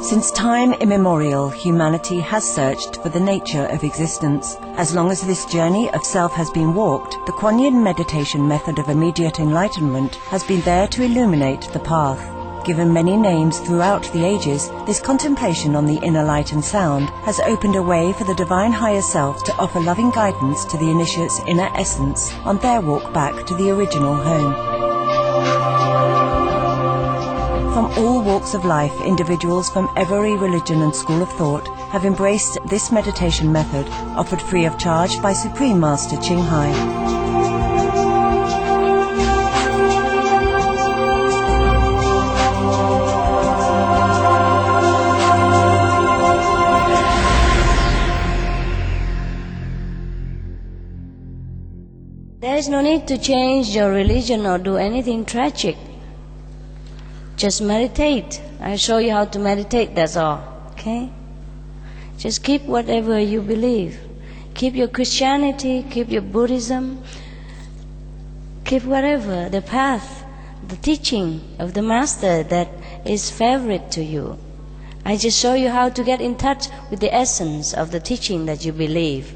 Since time immemorial, humanity has searched for the nature of existence. As long as this journey of self has been walked, the Quan meditation method of immediate enlightenment has been there to illuminate the path. Given many names throughout the ages, this contemplation on the inner light and sound has opened a way for the divine higher self to offer loving guidance to the initiate's inner essence on their walk back to the original home. From all walks of life, individuals from every religion and school of thought have embraced this meditation method, offered free of charge by Supreme Master Ching Hai. There is no need to change your religion or do anything tragic. Just meditate. I'll show you how to meditate, that's all. Okay? Just keep whatever you believe. Keep your Christianity, keep your Buddhism, keep whatever, the path, the teaching of the Master that is favorite to you. I just show you how to get in touch with the essence of the teaching that you believe.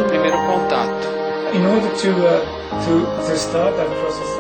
Primeiro contato. In order to start that process.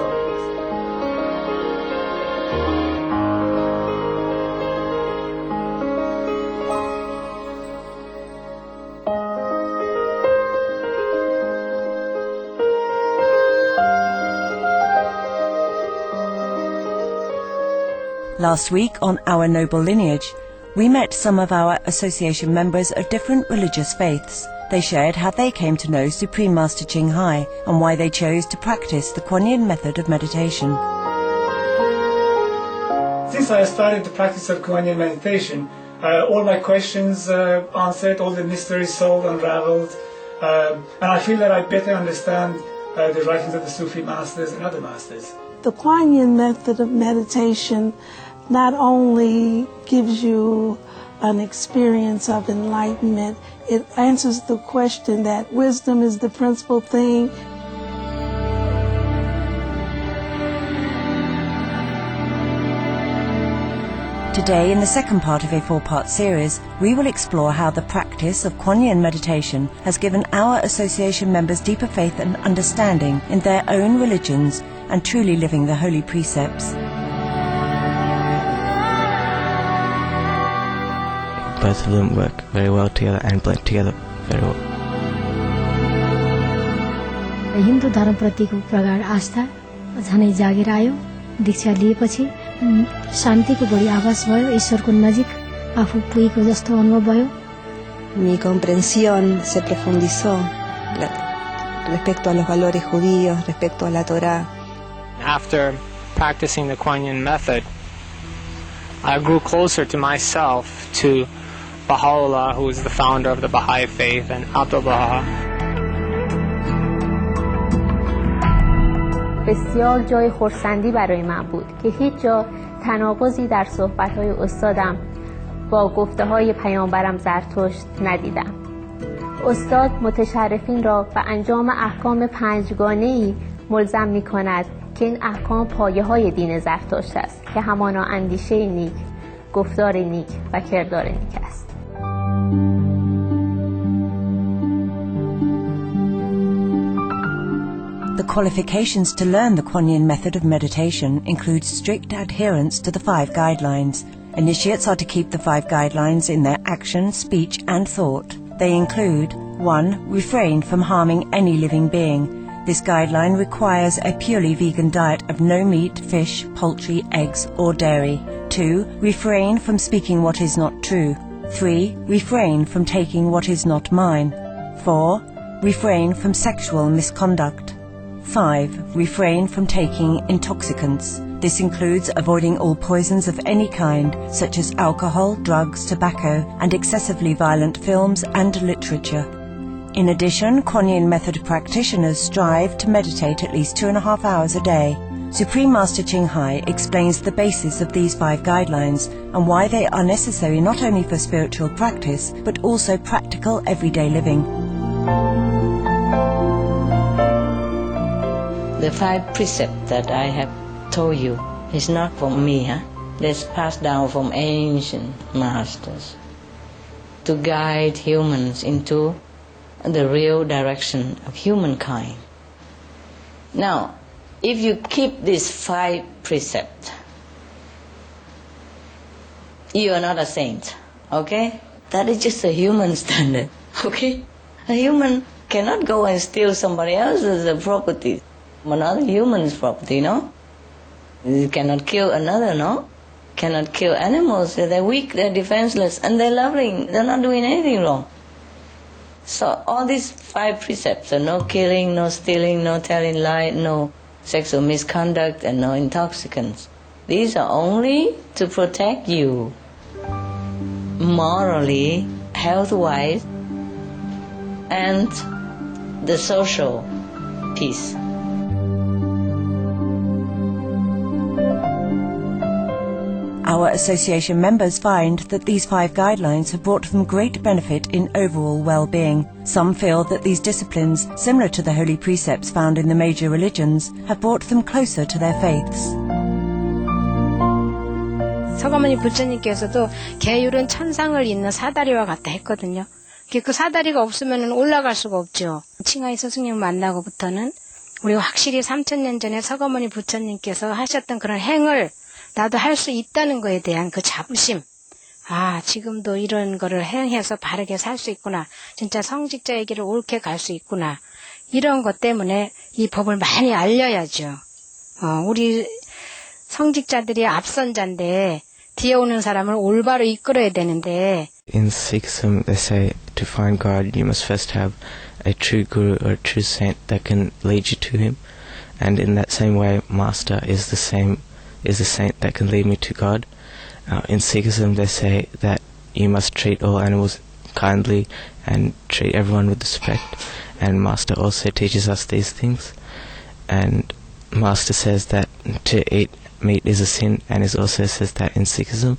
Last week on Our Noble Lineage, we met some of our association members of different religious faiths. They shared how they came to know Supreme Master Ching Hai and why they chose to practice the Quan method of meditation. Since I started the practice of Quan meditation, all my questions answered, all the mysteries solved, unraveled, and I feel that I better understand the writings of the Sufi masters and other masters. The Quan method of meditation not only gives you an experience of enlightenment, it answers the question that wisdom is the principal thing. Today, in the second part of a 4-part series, we will explore how the practice of Quan meditation has given our association members deeper faith and understanding in their own religions and truly living the holy precepts. Both of them work very well together and blend together very well. Hindu धर्मप्रतिको प्रगाढ आस्था झनै जागेर आयो। दीक्षा लिएपछि शान्तिको बढी आभास भयो, ईश्वरको नजिक आफू पुगेको जस्तो अनुभव भयो। Mi comprensión se profundizó respecto a los valores judíos, respecto a la Torá. After practicing the Quan method, I grew closer to myself, to Baha'u'llah, who is the founder of the Baha'i faith, and Abdul-Baha. بسیار جای خرسندی برای من بود که هیچ جا تناقضی در صحبت‌های استادم با گفته‌های پیامبرم زرتشت ندیدم. استاد متشرفین را به انجام احکام 5گانه‌ای ملزم می‌کند که این احکام پایه‌های دین زرتشت است که همانا اندیشه نیک، گفتار نیک و کردار نیک است. The qualifications to learn the Quan method of meditation include strict adherence to the 5 guidelines. Initiates are to keep the 5 guidelines in their action, speech and thought. They include 1. Refrain from harming any living being. This guideline requires a purely vegan diet of no meat, fish, poultry, eggs or dairy. 2. Refrain from speaking what is not true. 3. Refrain from taking what is not mine. 4. Refrain from sexual misconduct. 5. Refrain from taking intoxicants. This includes avoiding all poisons of any kind, such as alcohol, drugs, tobacco, and excessively violent films and literature. In addition, Quan method practitioners strive to meditate at least 2.5 hours a day. Supreme Master Ching Hai explains the basis of these 5 guidelines and why they are necessary not only for spiritual practice, but also practical everyday living. The 5 precepts that I have told you is not from me, huh? It's passed down from ancient masters to guide humans into the real direction of humankind. Now, if you keep these 5 precepts, you are not a saint, okay? That is just a human standard, okay? A human cannot go and steal somebody else's property, another human's property, no? You cannot kill another, no? Cannot kill animals. They're weak, they're defenseless, and they're loving. They're not doing anything wrong. So all these 5 precepts are no killing, no stealing, no telling lies, no sexual misconduct, and no intoxicants. These are only to protect you morally, health-wise, and the social peace. Our association members find that these 5 guidelines have brought them great benefit in overall well-being. Some feel that these disciplines, similar to the holy precepts found in the major religions, have brought them closer to their faiths. 서가모니 부처님께서도 계율은 천상을 잇는 사다리와 같다 했거든요. 그 사다리가 없으면 올라갈 수가 없죠. 칭하이 스승님 만나고부터는 우리가 확실히 3000년 전에 서가모니 부처님께서 하셨던 그런 행을 나도 할 수 있다는 거에 대한 그 자부심. 아, 지금도 이런 거를 행해서 바르게 살 수 있구나. 진짜 성직자의 길을 옳게 갈 수 있구나. 이런 것 때문에 이 법을 많이 알려야죠. 우리 성직자들이 앞선자인데 뒤에 오는 사람을 올바로 이끌어야 되는데. In Sikhism, they say to find God, you must first have a true guru or a true saint that can lead you to him. And in that same way, Master is the saint that can lead me to God. In Sikhism, they say that you must treat all animals kindly and treat everyone with respect. And Master also teaches us these things. And Master says that to eat meat is a sin, and it also says that in Sikhism.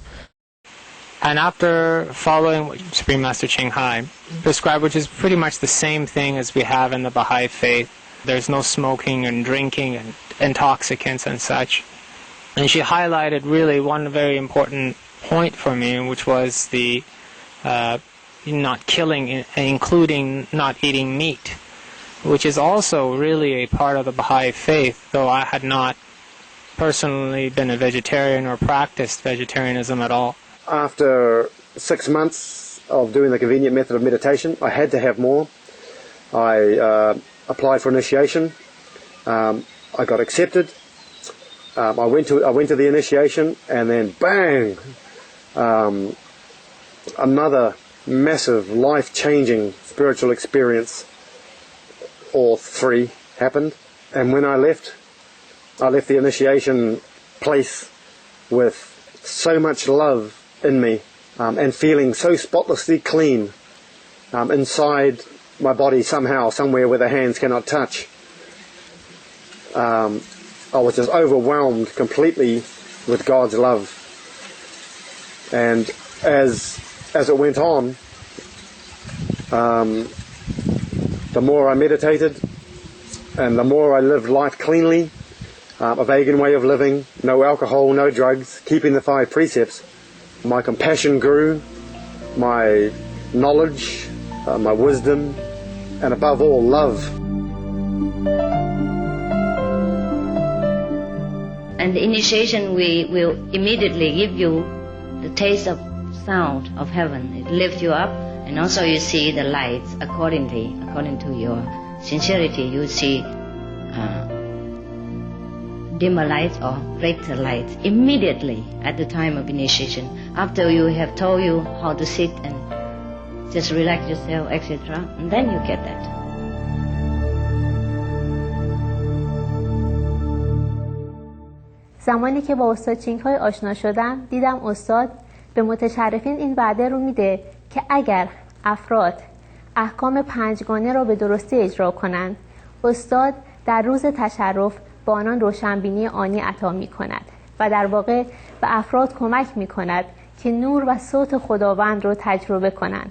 And after following what Supreme Master Ching Hai prescribed, which is pretty much the same thing as we have in the Baha'i faith, there's no smoking and drinking and intoxicants and such. And she highlighted really one very important point for me, which was the not killing, including not eating meat, which is also really a part of the Baha'i faith, though I had not personally been a vegetarian or practiced vegetarianism at all. After 6 months of doing the convenient method of meditation, I had to have more. I applied for initiation. I got accepted. I went to the initiation, and then bang, another massive, life-changing spiritual experience, or 3, happened. And when I left the initiation place with so much love in me, and feeling so spotlessly clean inside my body somehow, somewhere where the hands cannot touch. I was just overwhelmed completely with God's love. And as it went on, the more I meditated and the more I lived life cleanly, a vegan way of living, no alcohol, no drugs, keeping the 5 precepts, my compassion grew, my knowledge, my wisdom, and above all, love. And the initiation will immediately give you the taste of sound of heaven. It lifts you up, and also you see the lights according to your sincerity. You see dimmer lights or greater lights immediately at the time of initiation. After you have told you how to sit and just relax yourself, etc., and then you get that. زمانی که با استاد چینگ‌های آشنا شدم دیدم استاد به متشرفین این وعده رو میده که اگر افراد احکام 5گانه را به درستی اجرا کنند، استاد در روز تشرف با آنان روشنبینی آنی عطا می کند و در واقع به افراد کمک می کند که نور و صوت خداوند را تجربه کنند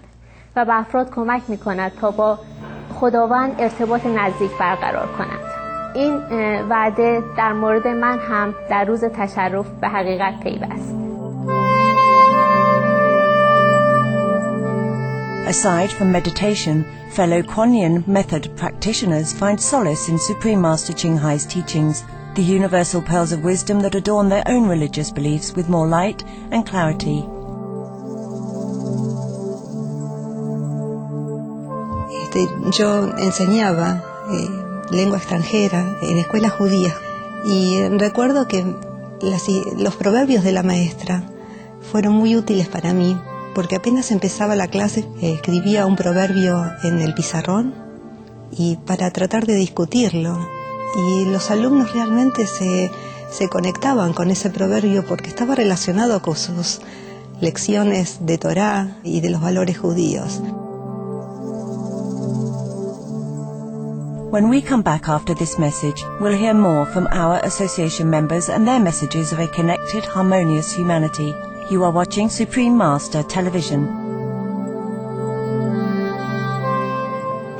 و به افراد کمک می کند تا با خداوند ارتباط نزدیک برقرار کنند. این وعده در مورد من هم در روز تشرف به حقیقت پیوست. Aside from meditation, fellow Kuan method practitioners find solace in Supreme Master Ching Hai's teachings, the universal pearls of wisdom that adorn their own religious beliefs with more light and clarity. Yo enseñaba lengua extranjera en escuelas judías y recuerdo que los proverbios de la maestra fueron muy útiles para mí, porque apenas empezaba la clase escribía un proverbio en el pizarrón y para tratar de discutirlo, y los alumnos realmente se conectaban con ese proverbio porque estaba relacionado con sus lecciones de Torá y de los valores judíos. When we come back after this message, we'll hear more from our association members and their messages of a connected, harmonious humanity. You are watching Supreme Master Television.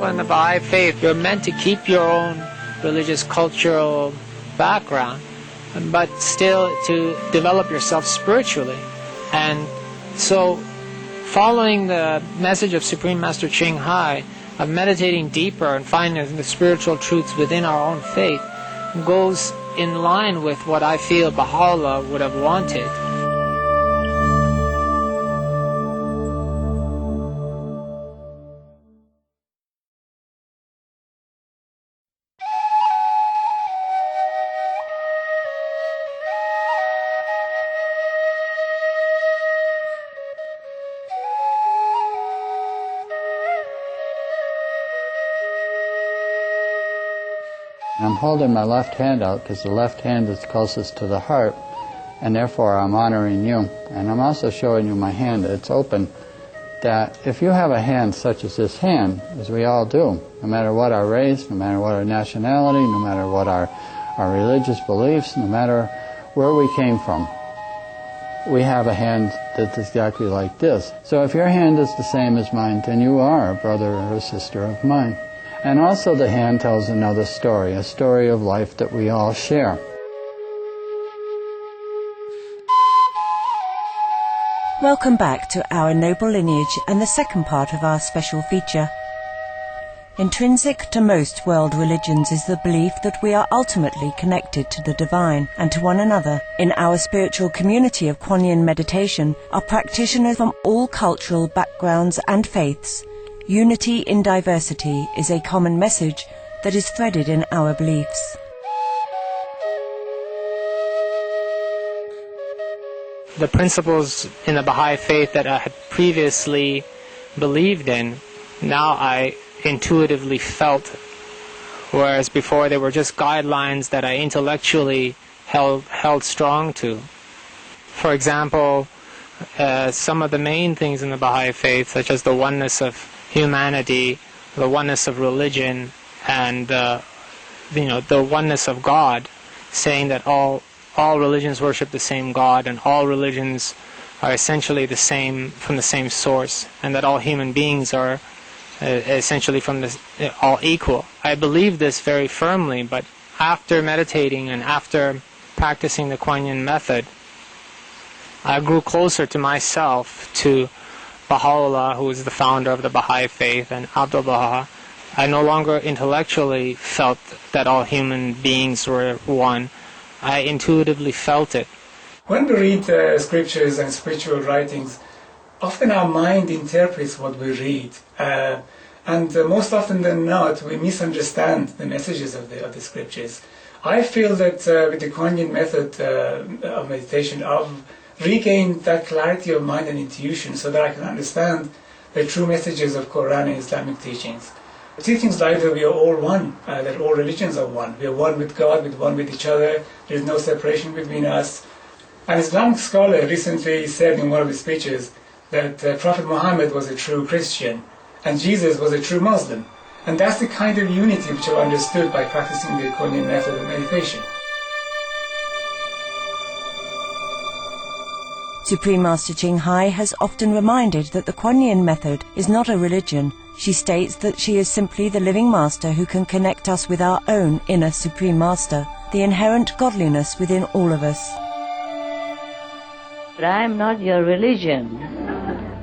In the Baha'i faith, you're meant to keep your own religious, cultural background, but still to develop yourself spiritually. And so, following the message of Supreme Master Ching Hai, of meditating deeper and finding the spiritual truths within our own faith, goes in line with what I feel Baha'u'llah would have wanted. I'm holding my left hand out because the left hand is closest to the heart, and therefore I'm honoring you. And I'm also showing you my hand. It's open, that if you have a hand such as this hand, as we all do, no matter what our race, no matter what our nationality, no matter what our religious beliefs, no matter where we came from, we have a hand that's exactly like this. So if your hand is the same as mine, then you are a brother or a sister of mine. And also the hand tells another story, a story of life that we all share. Welcome back to our noble lineage and the second part of our special feature. Intrinsic to most world religions is the belief that we are ultimately connected to the divine and to one another. In our spiritual community of Kuan meditation are practitioners from all cultural backgrounds and faiths. Unity in diversity is a common message that is threaded in our beliefs. The principles in the Baha'i faith that I had previously believed in, now I intuitively felt, whereas before they were just guidelines that I intellectually held strong to. For example, some of the main things in the Baha'i faith, such as the oneness of humanity, the oneness of religion, and the oneness of God, saying that all religions worship the same God, and all religions are essentially the same, from the same source, and that all human beings are essentially all equal. I believe this very firmly, but after meditating and after practicing the Kuan method, I grew closer to myself, to Baha'u'llah, who is the founder of the Baha'i faith, and Abdul Baha. I no longer intellectually felt that all human beings were one. I intuitively felt it. When we read scriptures and spiritual writings, often our mind interprets what we read, and most often than not, we misunderstand the messages of the scriptures. I feel that with the Kuan method of meditation, I've regained that clarity of mind and intuition so that I can understand the true messages of Quran and Islamic teachings. Teachings like that we are all one, that all religions are one. We are one with God, one with each other. There is no separation between us. An Islamic scholar recently said in one of his speeches that Prophet Muhammad was a true Christian and Jesus was a true Muslim. And that's the kind of unity which I understood by practicing the Kuan method of meditation. Supreme Master Ching Hai has often reminded that the Kuan Yin method is not a religion. She states that she is simply the living master who can connect us with our own inner Supreme Master, the inherent godliness within all of us. But I am not your religion.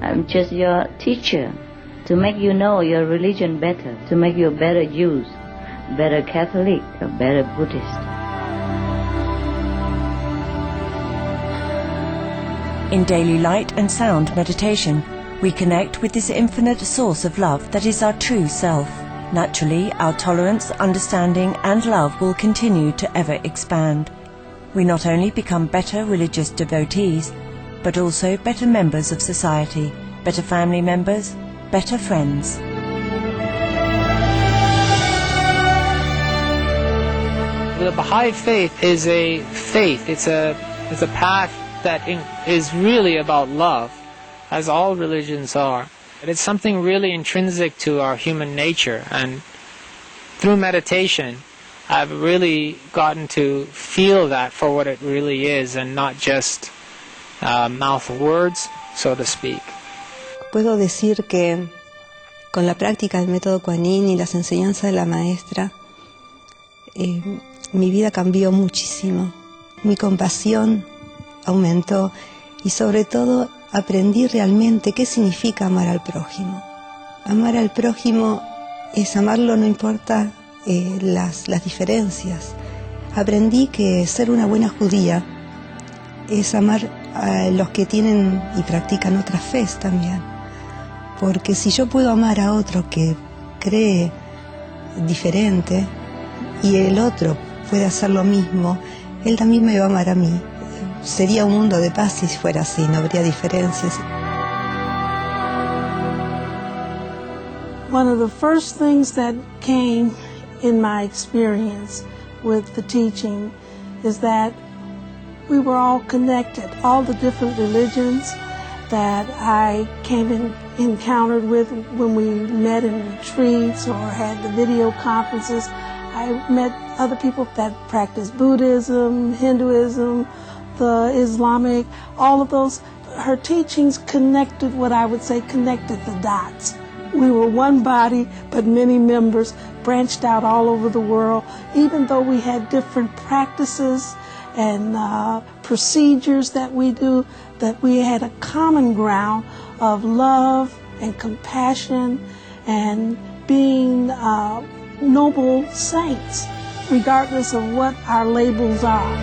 I'm just your teacher, to make you know your religion better, to make you a better Jew, better Catholic, a better Buddhist. In daily light and sound meditation, we connect with this infinite source of love that is our true self. Naturally, our tolerance, understanding and love will continue to ever expand. We not only become better religious devotees, but also better members of society, better family members, better friends. The Baha'i faith is a faith. It's a path that is really about love, as all religions are. It's something really intrinsic to our human nature, and through meditation I've really gotten to feel that for what it really is, and not just mouth words, so to speak. Puedo decir que con la práctica del método Kuan Yin y las enseñanzas de la maestra, mi vida cambió muchísimo. Mi compasión aumentó y sobre todo aprendí realmente qué significa amar al prójimo. Amar al prójimo es amarlo no importa las diferencias. Aprendí que ser una buena judía es amar a los que tienen y practican otras fes también. Porque si yo puedo amar a otro que cree diferente y el otro puede hacer lo mismo, él también me va a amar a mí. Sería un mundo de paz si fuera así, no habría diferencias. One of the first things that came in my experience with the teaching is that we were all connected. All the different religions that I encountered with when we met in retreats or had the video conferences, I met other people that practice Buddhism, Hinduism, the Islamic, all of those. Her teachings connected what I would say connected the dots. We were one body, but many members branched out all over the world. Even though we had different practices and procedures that we do, that we had a common ground of love and compassion and being noble saints, regardless of what our labels are.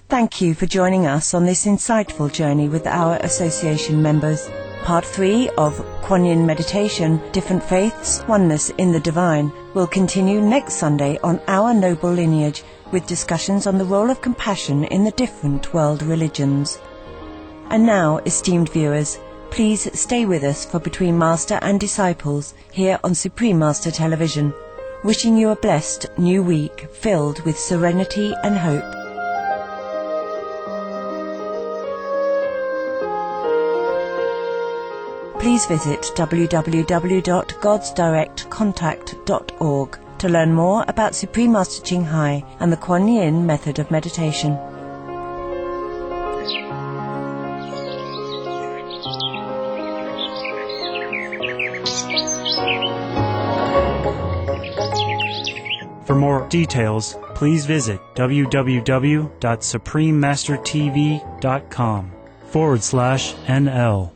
Thank you for joining us on this insightful journey with our association members. Part 3 of Kuan Yin Meditation, Different Faiths, Oneness in the Divine, will continue next Sunday on Our Noble Lineage, with discussions on the role of compassion in the different world religions. And now, esteemed viewers, please stay with us for Between Master and Disciples here on Supreme Master Television, wishing you a blessed new week filled with serenity and hope. Please visit www.godsdirectcontact.org to learn more about Supreme Master Ching Hai and the Kuan Yin method of meditation. For more details, please visit www.suprememastertv.com/NL.